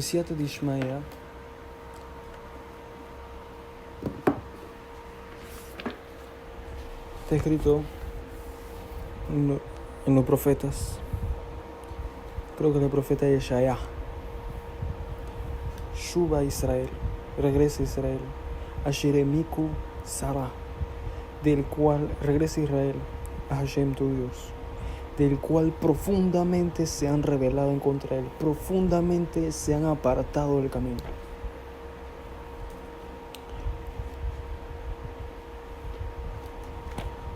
Besiata Dishmaya está escrito en los profetas. Creo que el profeta Yeshaya. Shuba Israel, regresa Israel. Ashiremiku Sarah, del cual regresa Israel a Hashem tu Dios, del cual profundamente se han rebelado en contra de él, profundamente se han apartado del camino.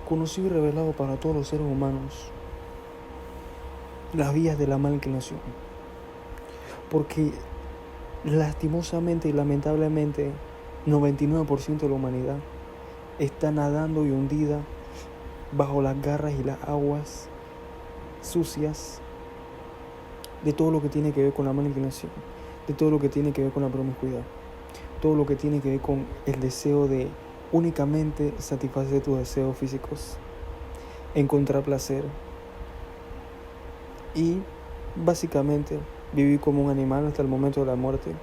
Conocido y revelado para todos los seres humanos las vías de la mala inclinación, porque lastimosamente y lamentablemente 99% de la humanidad está nadando y hundida bajo las garras y las aguas sucias de todo lo que tiene que ver con la mala inclinación, de todo lo que tiene que ver con la promiscuidad, todo lo que tiene que ver con el deseo de únicamente satisfacer tus deseos físicos, encontrar placer y básicamente vivir como un animal hasta el momento de la muerte.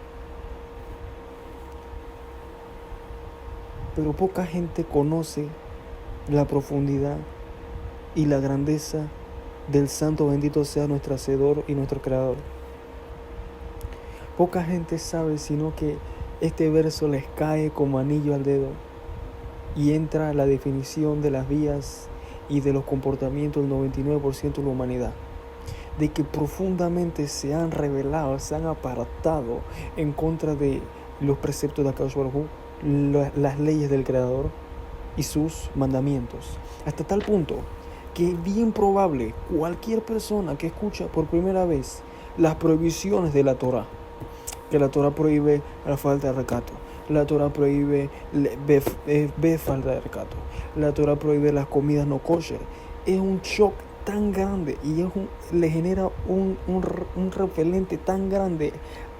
Pero poca gente conoce la profundidad y la grandeza del santo bendito sea nuestro Hacedor y nuestro Creador. Poca gente sabe sino que este verso les cae como anillo al dedo y entra la definición de las vías y de los comportamientos del 99% de la humanidad, de que profundamente se han rebelado, se han apartado en contra de los preceptos de Akadosh Baruj Hu, las leyes del Creador y sus mandamientos, hasta tal punto que es bien probable cualquier persona que escucha por primera vez las prohibiciones de la Torah, que la Torah prohíbe la falta de recato, la Torah prohíbe ve falta de recato, la Torah prohíbe las comidas no kosher, es un shock tan grande y le genera un repelente tan grande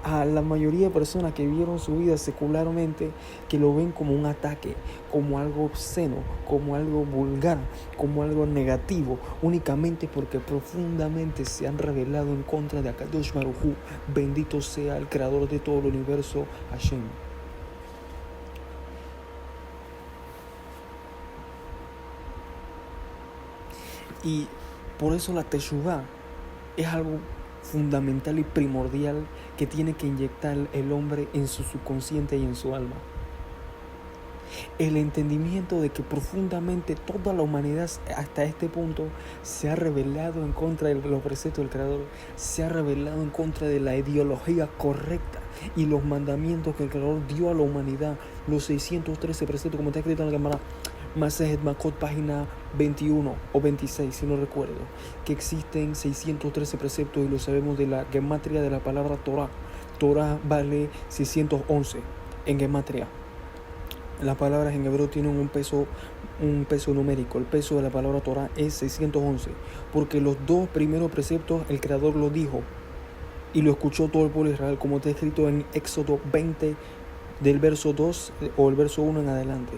a la mayoría de personas que vieron su vida secularmente, que lo ven como un ataque, como algo obsceno, como algo vulgar, como algo negativo, únicamente porque profundamente se han rebelado en contra de Akadosh Baruj Hu. Bendito sea el creador de todo el universo, Hashem. Y por eso la Teshuvah es algo fundamental y primordial que tiene que inyectar el hombre en su subconsciente y en su alma. El entendimiento de que profundamente toda la humanidad hasta este punto se ha rebelado en contra de los preceptos del Creador, se ha rebelado en contra de la ideología correcta y los mandamientos que el Creador dio a la humanidad, los 613 preceptos, como está escrito en la Gemara Masejet Makot, página 21 o 26, si no recuerdo, que existen 613 preceptos y lo sabemos de la gematria de la palabra Torah. Torah vale 611 en gematria. Las palabras en hebreo tienen un peso numérico. El peso de la palabra Torah es 611, porque los dos primeros preceptos el Creador lo dijo y lo escuchó todo el pueblo de Israel, como está escrito en Éxodo 20 del verso 2 o el verso 1 en adelante.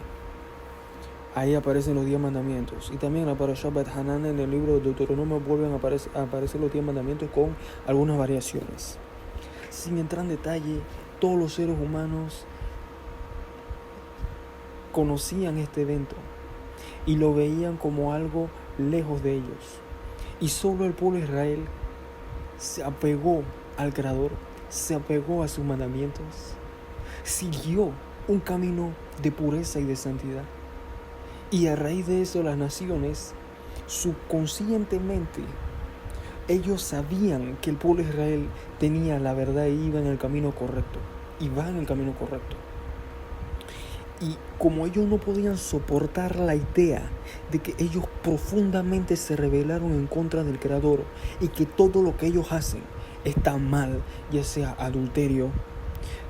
Ahí aparecen los 10 mandamientos. Y también en la Parashá Bet Hanan, en el libro de Deuteronomio, vuelven a aparecer los 10 mandamientos con algunas variaciones. Sin entrar en detalle, todos los seres humanos conocían este evento y lo veían como algo lejos de ellos. Y solo el pueblo de Israel se apegó al Creador, se apegó a sus mandamientos, siguió un camino de pureza y de santidad. Y a raíz de eso las naciones, subconscientemente, ellos sabían que el pueblo de Israel tenía la verdad y iba en el camino correcto. Y va en el camino correcto. Y como ellos no podían soportar la idea de que ellos profundamente se rebelaron en contra del Creador y que todo lo que ellos hacen está mal, ya sea adulterio,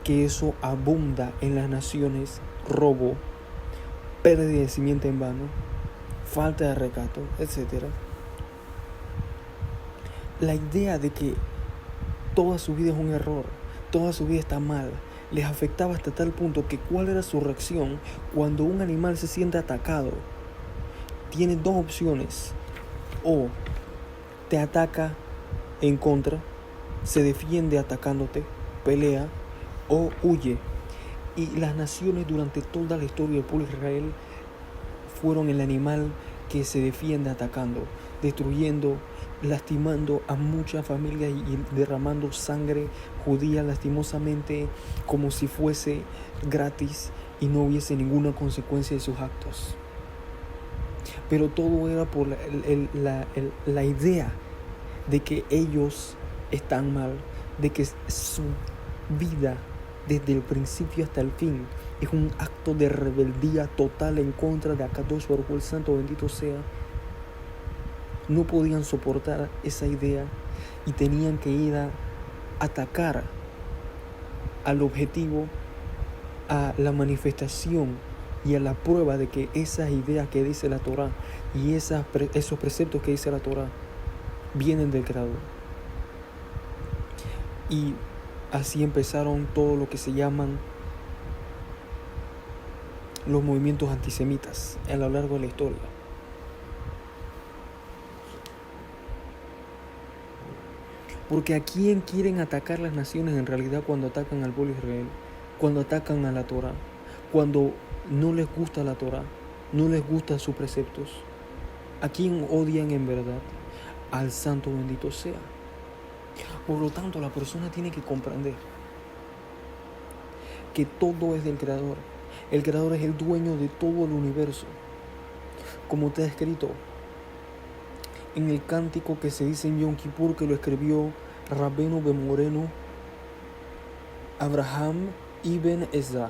que eso abunda en las naciones, robo, pérdida de simiente en vano, falta de recato, etc. La idea de que toda su vida es un error, toda su vida está mal, les afectaba hasta tal punto que cuál era su reacción cuando un animal se siente atacado. Tiene dos opciones: o te ataca en contra, se defiende atacándote, pelea o huye. Y las naciones durante toda la historia del pueblo de Israel fueron el animal que se defiende atacando, destruyendo, lastimando a muchas familias y derramando sangre judía lastimosamente como si fuese gratis y no hubiese ninguna consecuencia de sus actos. Pero todo era por la idea de que ellos están mal, de que su vida desde el principio hasta el fin es un acto de rebeldía total en contra de Akadosh Baruj Hu, el Santo bendito sea. No podían soportar esa idea y tenían que ir a atacar al objetivo, a la manifestación y a la prueba de que esas ideas que dice la Torá y esos preceptos que dice la Torá vienen del Creador. Y así empezaron todo lo que se llaman los movimientos antisemitas a lo largo de la historia. Porque ¿a quién quieren atacar las naciones en realidad cuando atacan al pueblo de Israel? Cuando atacan a la Torá, cuando no les gusta la Torá, no les gustan sus preceptos. ¿A quién odian en verdad? Al Santo bendito sea. Por lo tanto, la persona tiene que comprender que todo es del Creador. El Creador es el dueño de todo el universo. Como está escrito en el cántico que se dice en Yom Kippur, que lo escribió Rabbeinu Ben Moreno Abraham Ibn Ezra,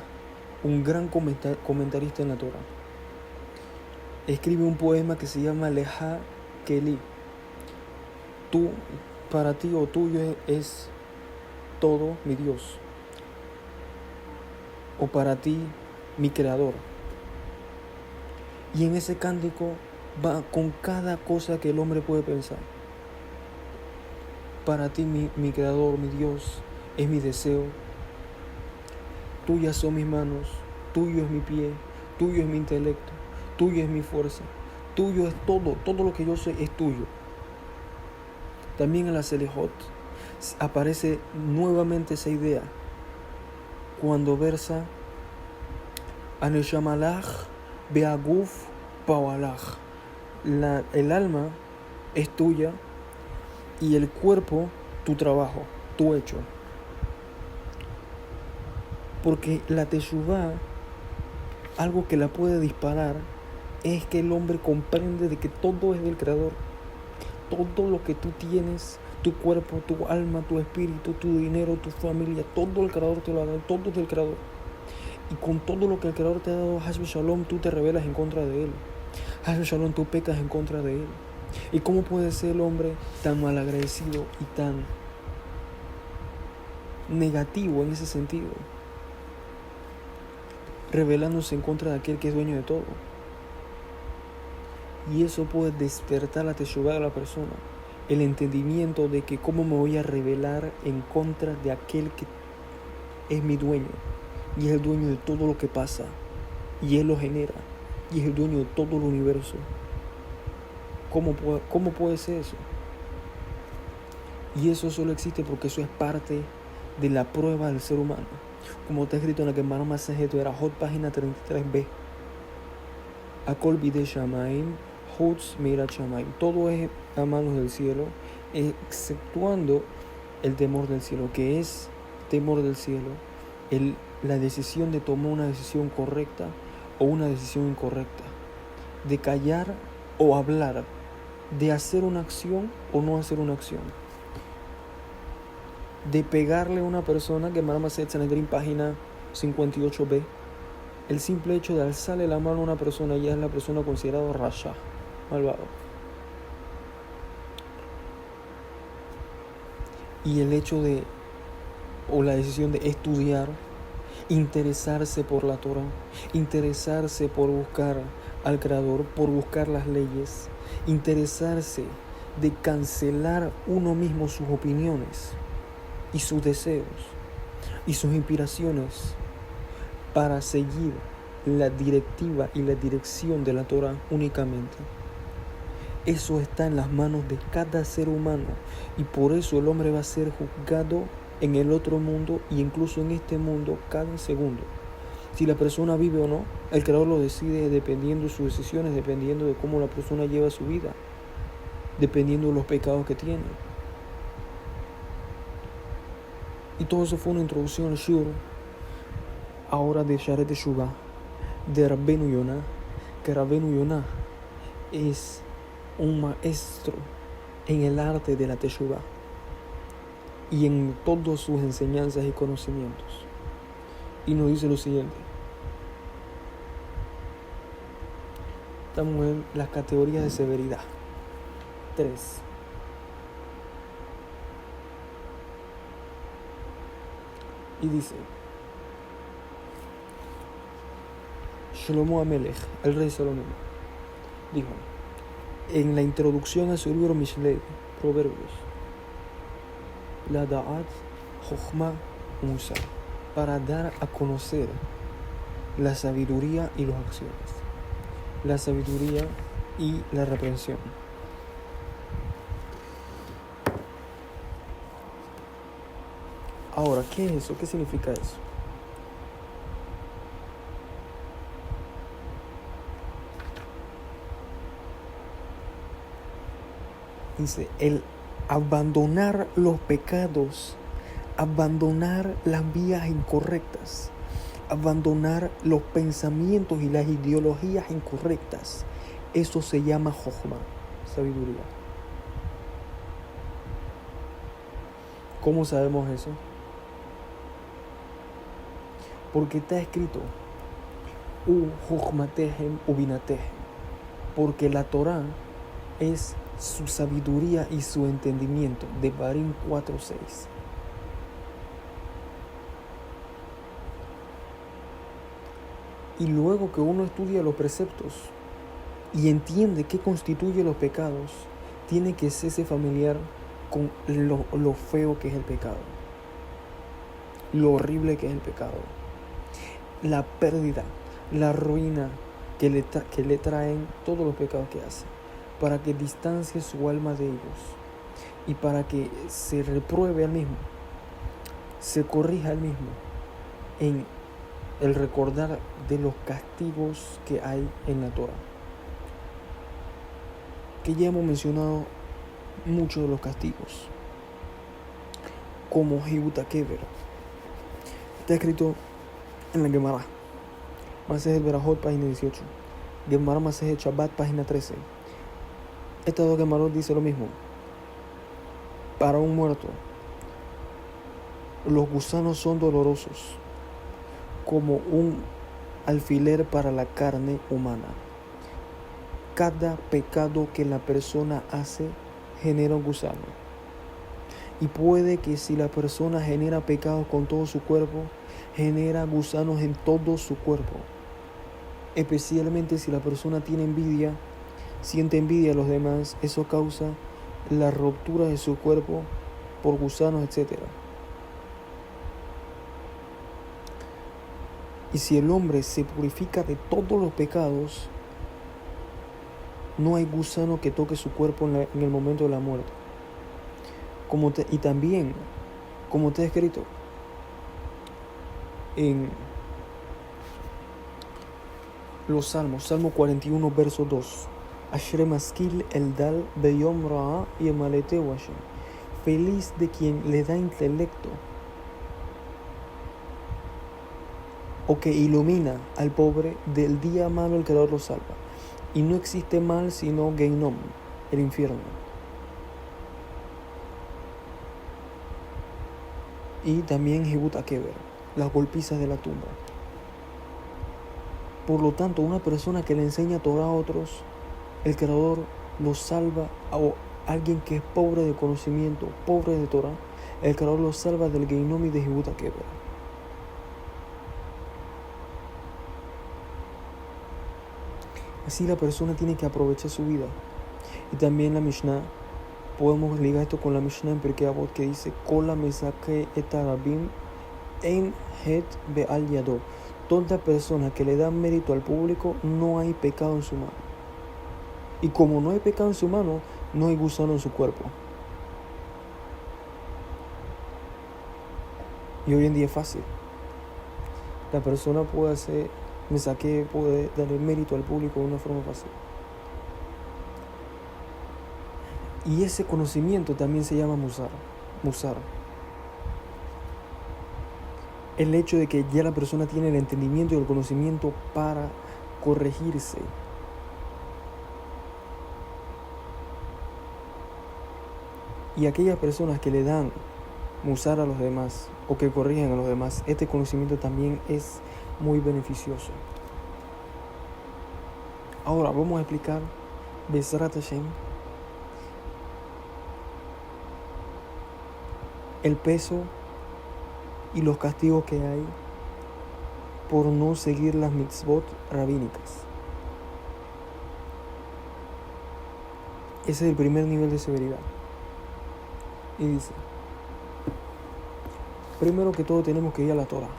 un gran comentarista en la Torah. Escribe un poema que se llama Leha Keli. Tú, para ti o tuyo es todo mi Dios, o para ti mi Creador. Y en ese cántico va con cada cosa que el hombre puede pensar. Para ti mi Creador, mi Dios, es mi deseo. Tuyas son mis manos, tuyo es mi pie, tuyo es mi intelecto, tuyo es mi fuerza, tuyo es todo lo que yo soy es tuyo. También en la Selejot aparece nuevamente esa idea cuando versa Aneshamalach Beaguf Pawalach. El alma es tuya y el cuerpo tu trabajo, tu hecho. Porque la teshuvá, algo que la puede disparar, es que el hombre comprende de que todo es del Creador. Todo lo que tú tienes, tu cuerpo, tu alma, tu espíritu, tu dinero, tu familia, todo el Creador te lo ha dado, todo es del Creador. Y con todo lo que el Creador te ha dado, Hash Shalom, tú te rebelas en contra de Él. Hash Shalom, tú pecas en contra de Él. ¿Y cómo puede ser el hombre tan malagradecido y tan negativo en ese sentido? Rebelándose en contra de aquel que es dueño de todo. Y eso puede despertar la teshuvá de la persona, el entendimiento de que cómo me voy a rebelar en contra de aquel que es mi dueño y es el dueño de todo lo que pasa y Él lo genera y es el dueño de todo el universo. ¿Cómo puede ser eso? Y eso solo existe porque eso es parte de la prueba del ser humano. Como está escrito en la Gemara Masejet Berajot, página 33b. Akol bide Shamaim, Hutz mirat Shamaim. Todo es a manos del cielo, exceptuando el temor del cielo, que es temor del cielo, la decisión de tomar una decisión correcta o una decisión incorrecta, de callar o hablar, de hacer una acción o no hacer una acción, de pegarle a una persona, que Gemara Masejet Sanedrín, página 58b. El simple hecho de alzarle la mano a una persona ya es la persona considerada rasha, malvado. Y el hecho o la decisión de estudiar, interesarse por la Torah, interesarse por buscar al Creador, por buscar las leyes, interesarse de cancelar uno mismo sus opiniones y sus deseos y sus inspiraciones para seguir la directiva y la dirección de la Torah únicamente. Eso está en las manos de cada ser humano y por eso el hombre va a ser juzgado en el otro mundo y incluso en este mundo cada segundo. Si la persona vive o no, el Creador lo decide dependiendo de sus decisiones, dependiendo de cómo la persona lleva su vida, dependiendo de los pecados que tiene. Y todo eso fue una introducción al Shur, ahora de Sharet Teshuvah, de Rabbeinu Yonah, que Rabbeinu Yonah es un maestro en el arte de la Teshuvah y en todas sus enseñanzas y conocimientos. Y nos dice lo siguiente. Estamos en las categorías de severidad. 3. Y dice, Shlomo Amelech, el rey Salomón, dijo, en la introducción a su libro Mishlei, Proverbios, la Da'at, Jochma, Musar, para dar a conocer la sabiduría y las acciones, la sabiduría y la reprensión. Ahora, ¿qué es eso? ¿Qué significa eso? Dice, el abandonar los pecados, abandonar las vías incorrectas, abandonar los pensamientos y las ideologías incorrectas, eso se llama Jochma, sabiduría. ¿Cómo sabemos eso? Porque está escrito, Jochmatehem ubinatehem, porque la Torah es su sabiduría y su entendimiento, de Barim 4:6. Y luego que uno estudia los preceptos y entiende qué constituye los pecados, tiene que hacerse familiar con lo feo que es el pecado, lo horrible que es el pecado, la pérdida, la ruina que le traen todos los pecados que hace, para que distancie su alma de ellos y para que se repruebe al mismo, se corrija al mismo en el recordar de los castigos que hay en la Torah. Que ya hemos mencionado muchos de los castigos, como Hibut HaKever. Está escrito en la Gemara, Masejet Berajot, página 18, Gemara Masejet Shabbat, página 13. Estas dos Gemarot dice lo mismo. Para un muerto, los gusanos son dolorosos, como un alfiler para la carne humana. Cada pecado que la persona hace genera un gusano. Y puede que si la persona genera pecados con todo su cuerpo, genera gusanos en todo su cuerpo. Especialmente si la persona tiene envidia, siente envidia a los demás, eso causa la ruptura de su cuerpo por gusanos, etc. Y si el hombre se purifica de todos los pecados, no hay gusano que toque su cuerpo en el momento de la muerte. Y también, como está escrito en los Salmos, Salmo 41, verso 2. Asher maskil eldal beyom ra'a yemalete Hashem. Feliz de quien le da intelecto o que ilumina al pobre del día malo, el Creador lo salva. Y no existe mal sino Geinom, el infierno. Y también Hibut HaKever, las golpizas de la tumba. Por lo tanto, una persona que le enseña Torah a otros, el Creador lo salva, o alguien que es pobre de conocimiento, pobre de Torah, el Creador lo salva del Geinom y de Hibut HaKever. Así la persona tiene que aprovechar su vida. Y también la Mishnah, podemos ligar esto con la Mishnah en Pirkei Avot que dice Kola mesake et harabim en het be'al yado. Toda persona que le da mérito al público, no hay pecado en su mano. Y como no hay pecado en su mano, no hay gusano en su cuerpo. Y hoy en día es fácil. La persona puede darle mérito al público de una forma fácil. Y ese conocimiento también se llama musar. El hecho de que ya la persona tiene el entendimiento y el conocimiento para corregirse. Y aquellas personas que le dan musar a los demás o que corrigen a los demás, este conocimiento también es muy beneficioso. Ahora vamos a explicar Bezrat Hashem el peso y los castigos que hay por no seguir las mitzvot rabínicas. Ese es el primer nivel de severidad. Y dice, primero que todo tenemos que ir a la Torah.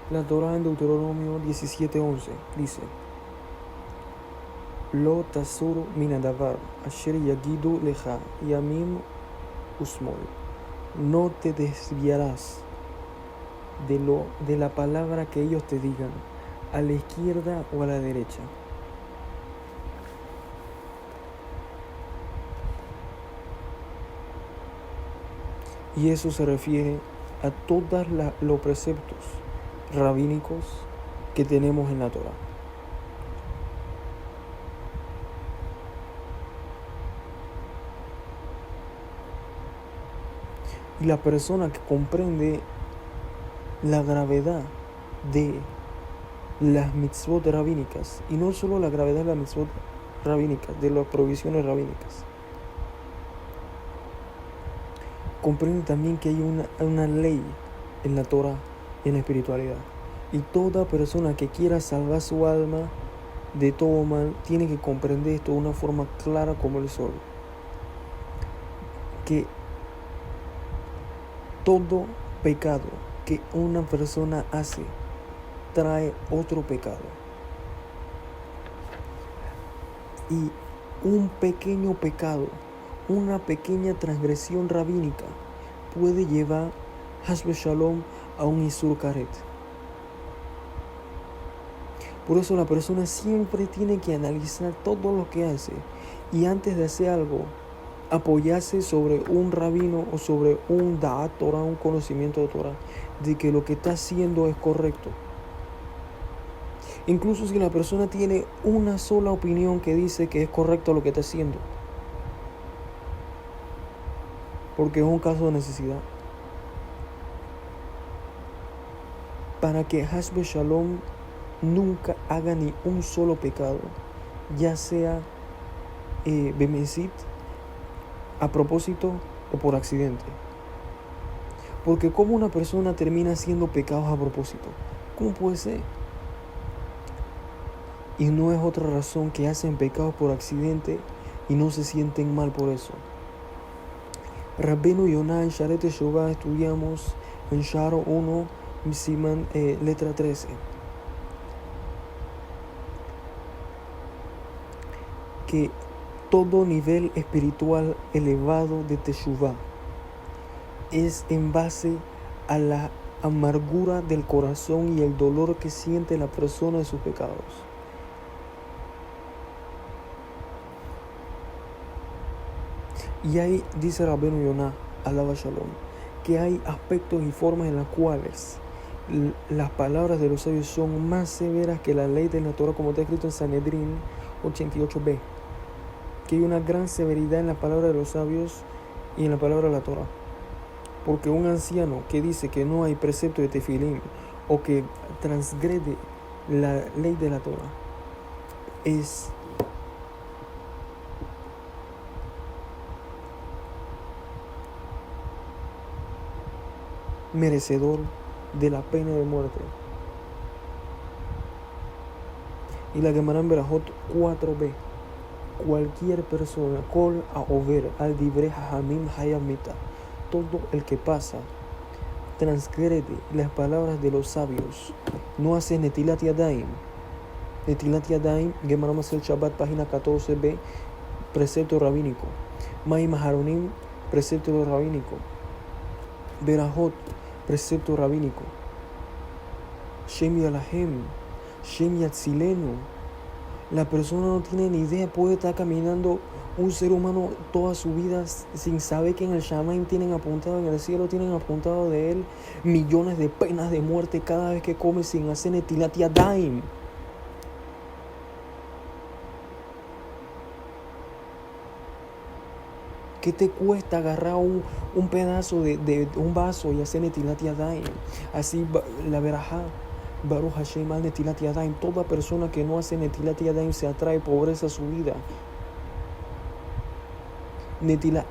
La Torah en Deuteronomio 17:11 dice, Lo tasur min hadavar asher yagidu lecha yamim usmol. No te desviarás de la palabra que ellos te digan, a la izquierda o a la derecha. Y eso se refiere a todos los preceptos rabínicos que tenemos en la Torah. Y la persona que comprende la gravedad de las mitzvot rabínicas, y no solo la gravedad de las mitzvot rabínicas, de las provisiones rabínicas, comprende también que hay una ley en la Torah y en la espiritualidad. Y toda persona que quiera salvar su alma de todo mal tiene que comprender esto de una forma clara como el sol. Que todo pecado que una persona hace trae otro pecado. Y un pequeño pecado, una pequeña transgresión rabínica puede llevar Haz Shalom a un Isur Karet. Por eso la persona siempre tiene que analizar todo lo que hace y antes de hacer algo, apoyarse sobre un rabino o sobre un Da'at Torah, un conocimiento de Torah, de que lo que está haciendo es correcto. Incluso si la persona tiene una sola opinión que dice que es correcto lo que está haciendo, porque es un caso de necesidad. Para que Haz Shalom nunca haga ni un solo pecado, ya sea bemesit, a propósito o por accidente. Porque ¿cómo una persona termina haciendo pecados a propósito? ¿Cómo puede ser? Y no es otra razón que hacen pecados por accidente y no se sienten mal por eso. Rabbeinu Yonah en Sharet Teshuvah estudiamos en Sharo 1, Siman, letra 13. Que todo nivel espiritual elevado de Teshuvah es en base a la amargura del corazón y el dolor que siente la persona de sus pecados. Y ahí dice Rabbeinu Yonah, alaba Shalom, que hay aspectos y formas en las cuales las palabras de los sabios son más severas que la ley de la Torah, como está escrito en Sanedrín 88b. Que hay una gran severidad en la palabra de los sabios y en la palabra de la Torah. Porque un anciano que dice que no hay precepto de tefilín o que transgrede la ley de la Torah es merecedor de la pena de muerte. Y la Gemara en Berajot 4b. Cualquier persona, kol haover al divrei hajamim hayab mita, todo el que pasa, transgrede las palabras de los sabios, no hace netilat yadayim. Netilat yadayim, Gemara Masel Shabbat, página 14b, precepto rabínico. Mai Maharonim, precepto rabínico. Berajot, precepto rabínico. Shem Yalahem, Shem Yatzilenu. La persona no tiene ni idea, puede estar caminando un ser humano toda su vida sin saber que en el Shamaim tienen apuntado, en el cielo tienen apuntado de él millones de penas de muerte cada vez que come sin hacer Netilat Yadayim. ¿Qué te cuesta agarrar un pedazo de un vaso y hacer Netilat Yadayim? Así la verajá, Baruch Hashem al Netilat Yadayim. Toda persona que no hace Netilat Yadayim se atrae pobreza a su vida.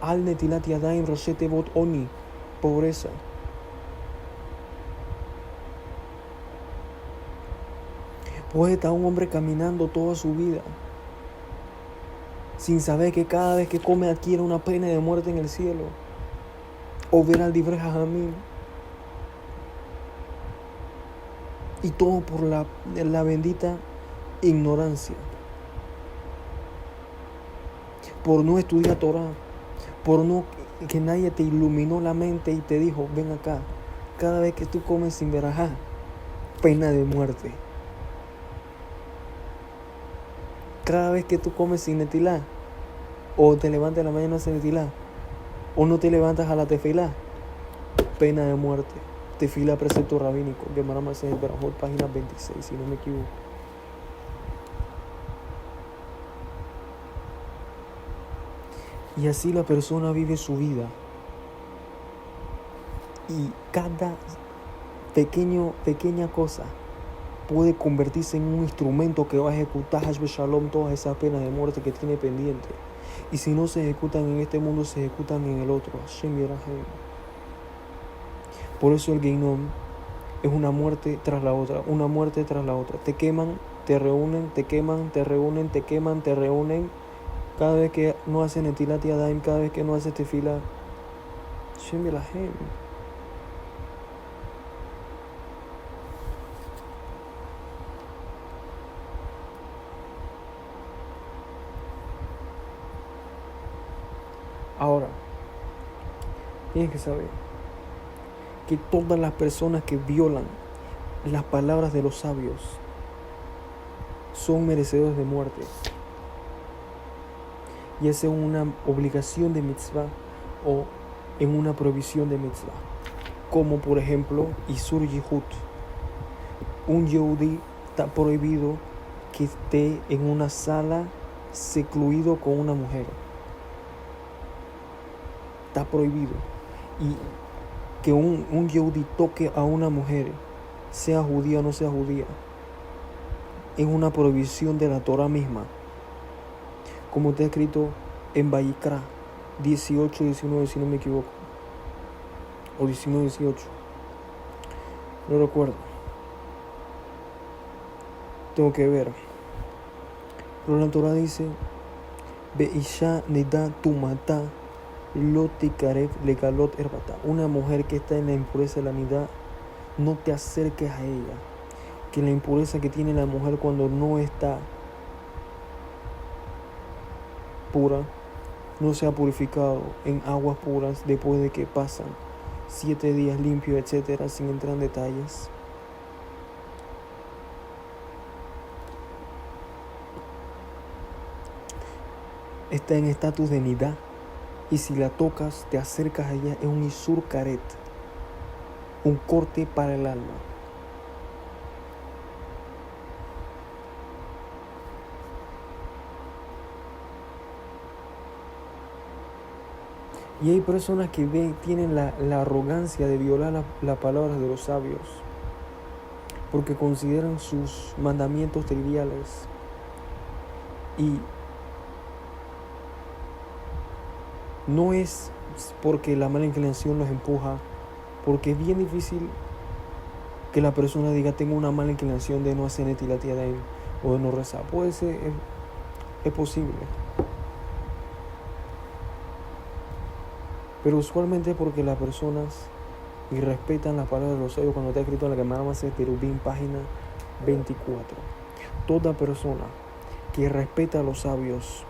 Al Netilat Yadayim Roshete Bot Oni, pobreza. Puede estar un hombre caminando toda su vida sin saber que cada vez que come adquiere una pena de muerte en el cielo. O ver al Divrei Jajamim. Y todo por la bendita ignorancia. Por no estudiar Torah. Por no que nadie te iluminó la mente y te dijo, ven acá. Cada vez que tú comes sin verajá, pena de muerte. Cada vez que tú comes sin netilá, o te levantas en la mañana sin netilá, o no te levantas a la tefilá, pena de muerte. Tefilá, precepto rabínico, Gemara Masechet Berajot, página 26, si no me equivoco. Y así la persona vive su vida. Y cada pequeña cosa puede convertirse en un instrumento que va a ejecutar Hashbe Shalom todas esas penas de muerte que tiene pendiente. Y si no se ejecutan en este mundo, se ejecutan en el otro. Hashem Yirahem. Por eso el Geinom es una muerte tras la otra, una muerte tras la otra. Te queman, te reúnen, te queman, te reúnen, te queman, te reúnen. Cada vez que no hacen Netilat Yadayim, cada vez que no haces tefila. Hashem Yirahem. Ahora, tienes que saber que todas las personas que violan las palabras de los sabios son merecedores de muerte. Ya sea en una obligación de mitzvah o en una prohibición de mitzvah. Como por ejemplo, Isur Yihut. Un Yehudi está prohibido que esté en una sala secluido con una mujer. Está prohibido. Y que un Yehudi toque a una mujer, sea judía o no sea judía, es una prohibición de la Torah misma, como está escrito en Vayikra 18-19, si no me equivoco, o 19-18, no recuerdo, tengo que ver, pero la Torah dice Be'isha neda tumata Lotikarev legalot herbata. Una mujer que está en la impureza de la nidá, no te acerques a ella. Que la impureza que tiene la mujer cuando no está pura, no se ha purificado en aguas puras después de que pasan 7 días limpios, etcétera, sin entrar en detalles. Está en estatus de nidá. Y si la tocas, te acercas a ella, es un isur karet, un corte para el alma. Y hay personas que tienen la arrogancia de violar las palabras de los sabios, porque consideran sus mandamientos triviales. Y no es porque la mala inclinación los empuja, porque es bien difícil que la persona diga tengo una mala inclinación de no hacer Netilat Yadayim o de no rezar. Puede ser, es posible. Pero usualmente porque las personas irrespetan las palabras de los sabios, cuando está escrito en la Gemara Masechet Terubim, página 24. Toda persona que respeta a los sabios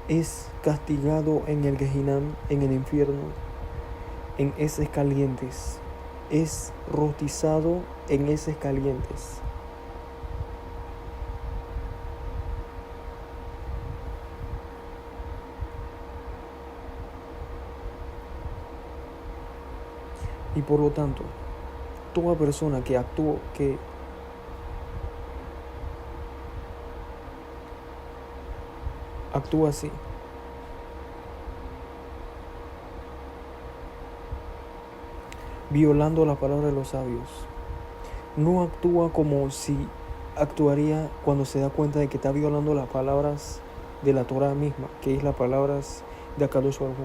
es castigado en el Gehinam, en el infierno, en heces calientes, es rostizado en heces calientes. Y por lo tanto, toda persona que actúa así, violando la palabra de los sabios, no actúa como si actuaría cuando se da cuenta de que está violando las palabras de la Torah misma, que es las palabras de Akadosh Baruj Hu.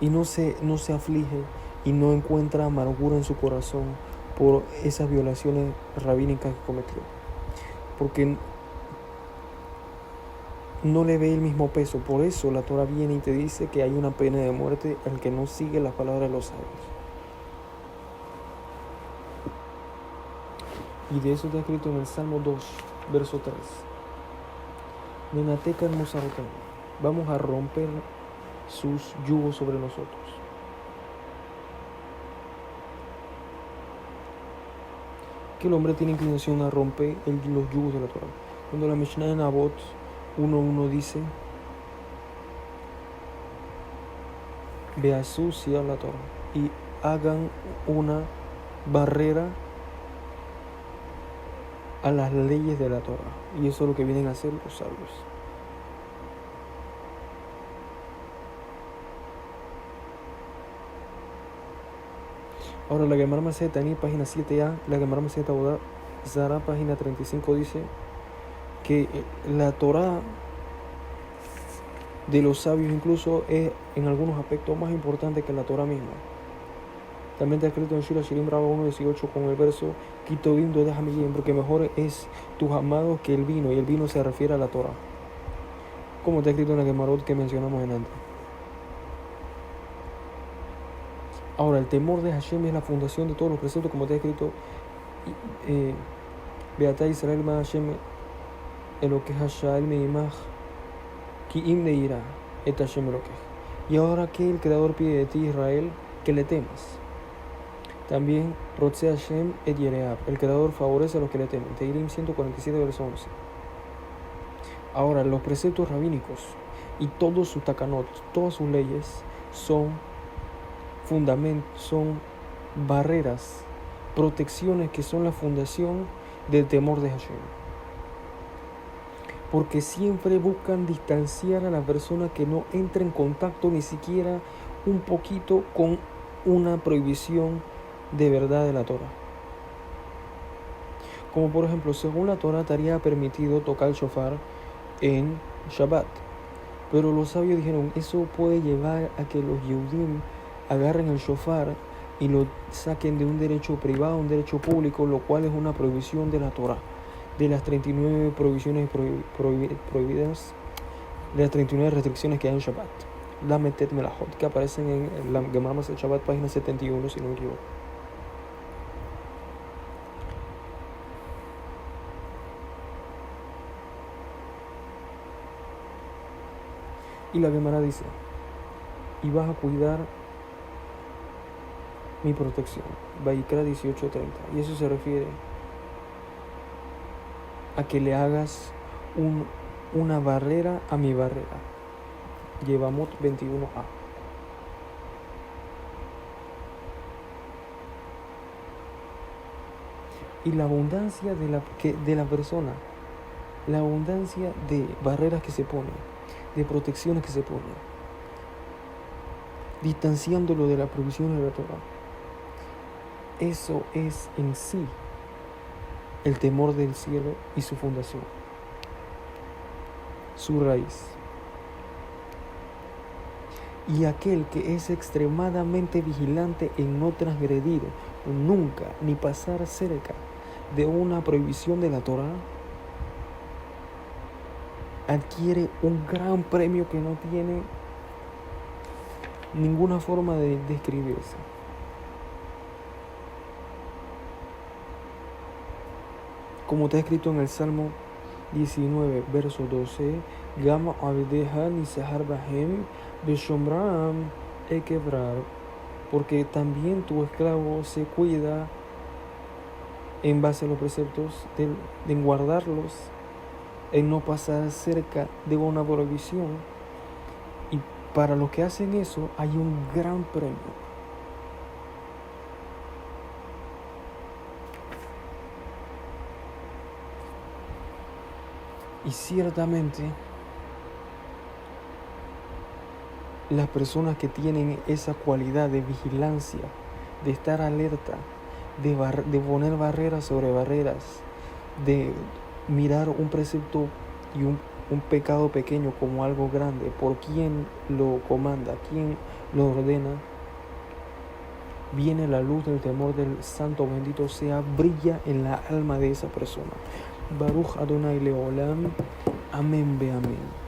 Y no se aflige y no encuentra amargura en su corazón por esas violaciones rabínicas que cometió, porque no le ve el mismo peso. Por eso la Torah viene y te dice que hay una pena de muerte al que no sigue las palabras de los sabios. Y de eso está escrito en el Salmo 2, verso 3. Nenateca Mosarotem, vamos a romper sus yugos sobre nosotros. Que el hombre tiene inclinación a romper los yugos de la Torah. Cuando la Mishnah en Avot 1.1 dice: Beasucia la Torah, y hagan una barrera a las leyes de la Torah. Y eso es lo que vienen a hacer los sabios. Ahora la Gemara Masechet Tani, página 7a, la Gemara Masechet Avodah Zará, página 35, dice que la Torah de los sabios incluso es en algunos aspectos más importante que la Torah misma. También está escrito en Shira Shirim Rabba 1.18 con el verso Kitovim Dodah Hamiyim, porque mejor es tus amados que el vino, y el vino se refiere a la Torah, como está escrito en la Gemarot que mencionamos en antes. Ahora, el temor de Hashem es la fundación de todos los preceptos, como está escrito Beatá Israel ma Hashem Elokej Hasha'el Meimach Ki im Neira et Hashem Elokej. Y ahora que el Creador pide de ti, Israel, que le temas. También Rotze Hashem et Yereab, el Creador favorece a los que le temen. Teilim 147, verso 11. Ahora, los preceptos rabínicos y todos sus takanot, todas sus leyes son fundamentos, son barreras, protecciones que son la fundación del temor de Hashem. Porque siempre buscan distanciar a la persona que no entre en contacto ni siquiera un poquito con una prohibición de verdad de la Torah. Como por ejemplo, según la Torah estaría permitido tocar el shofar en Shabbat, pero los sabios dijeron, eso puede llevar a que los Yehudim agarren el shofar y lo saquen de un derecho privado a un derecho público, lo cual es una prohibición de la Torah, de las 39 prohibiciones prohibidas, de las 39 restricciones que hay en Shabbat, la Metet Melahot, que aparecen en la Gemara Masechet Shabbat, página 71, si no me equivoco. Y la Gemara dice, y vas a cuidar mi protección. Vayikra 18:30. Y eso se refiere a que le hagas una barrera a mi barrera. Yevamot 21a. Y la abundancia de la persona, la abundancia de barreras que se ponen, de protecciones que se ponen, distanciándolo de la provisión de la Torah. Eso es en sí el temor del cielo y su fundación, su raíz. Y aquel que es extremadamente vigilante en no transgredir nunca ni pasar cerca de una prohibición de la Torah, adquiere un gran premio que no tiene ninguna forma de describirse. Como está escrito en el Salmo 19, verso 12, Gama Abdeha Nisahar Bahem Beshomram Ekebrar, porque también tu esclavo se cuida en base a los preceptos de guardarlos, en no pasar cerca de una provisión. Y para los que hacen eso hay un gran premio. Y ciertamente las personas que tienen esa cualidad de vigilancia, de estar alerta, de poner barreras sobre barreras, de mirar un precepto y un pecado pequeño como algo grande, por quién lo comanda, quién lo ordena, viene la luz del temor del Santo bendito sea, brilla en la alma de esa persona. Baruch Adonai Leolam. Amén, be amén.